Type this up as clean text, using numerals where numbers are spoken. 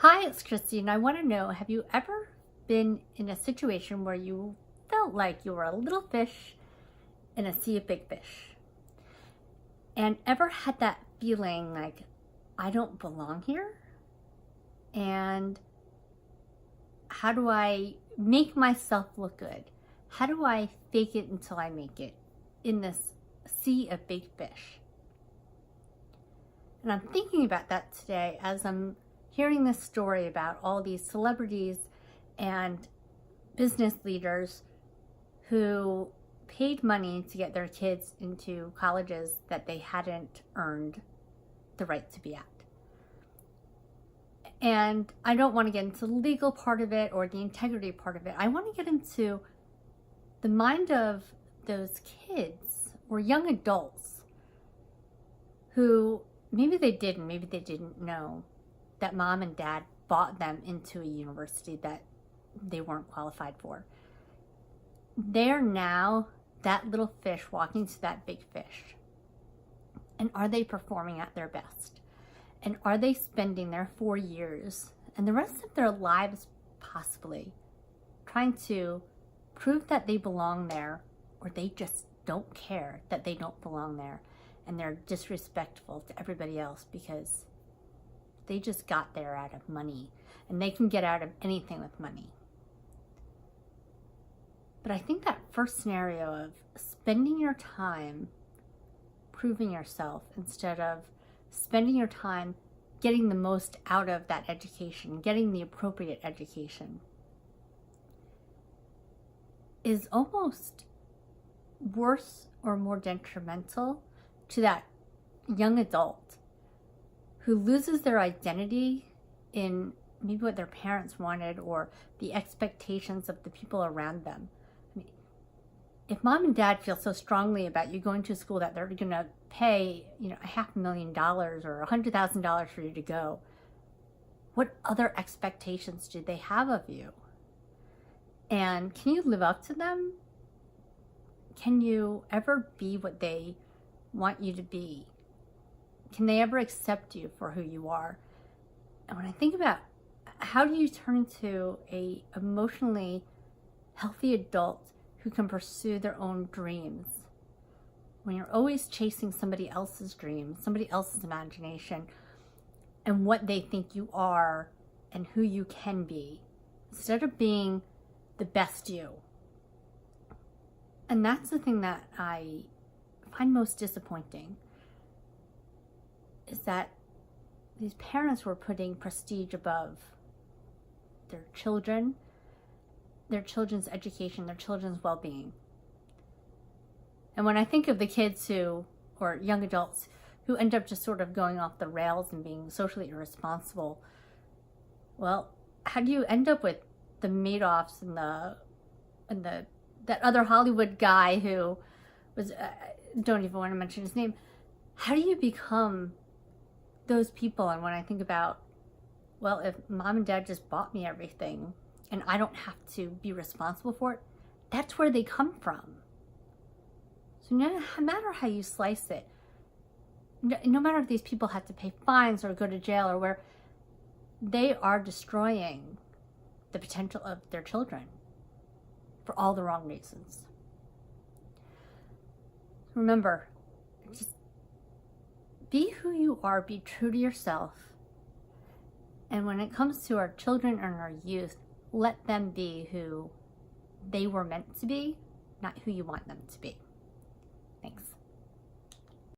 Hi, it's Christy, and I want to know, have you ever been in a situation where you felt like you were a little fish in a sea of big fish? And ever had that feeling like, I don't belong here? And how do I make myself look good? How do I fake it until I make it in this sea of big fish? And I'm thinking about that today as I'm hearing this story about all these celebrities and business leaders who paid money to get their kids into colleges that they hadn't earned the right to be at. And I don't want to get into the legal part of it or the integrity part of it. I want to get into the mind of those kids or young adults who maybe they did and maybe they didn't know that mom and dad bought them into a university that they weren't qualified for. They're now that little fish walking to that big fish. And are they performing at their best? And are they spending their 4 years and the rest of their lives possibly trying to prove that they belong there, or they just don't care that they don't belong there and they're disrespectful to everybody else because they just got there out of money, and they can get out of anything with money. But I think that first scenario of spending your time proving yourself instead of spending your time getting the most out of that education, getting the appropriate education, is almost worse or more detrimental to that young adult who loses their identity in maybe what their parents wanted or the expectations of the people around them. I mean, if mom and dad feel so strongly about you going to a school that they're going to pay, $500,000 or $100,000 for you to go, what other expectations do they have of you? And can you live up to them? Can you ever be what they want you to be? Can they ever accept you for who you are? And when I think about how do you turn into a emotionally healthy adult who can pursue their own dreams when you're always chasing somebody else's dream, somebody else's imagination, and what they think you are and who you can be, instead of being the best you. And that's the thing that I find most disappointing, is that these parents were putting prestige above their children, their children's education, their children's well-being. And when I think of the kids or young adults who end up just sort of going off the rails and being socially irresponsible, well, how do you end up with the Madoffs and that other Hollywood guy who was, don't even want to mention his name. How do you become those people? And when I think about, well, if mom and dad just bought me everything and I don't have to be responsible for it, that's where they come from. So no matter how you slice it, no matter if these people have to pay fines or go to jail or where, they are destroying the potential of their children for all the wrong reasons. Remember, just be who you are, be true to yourself. And when it comes to our children and our youth, let them be who they were meant to be, not who you want them to be.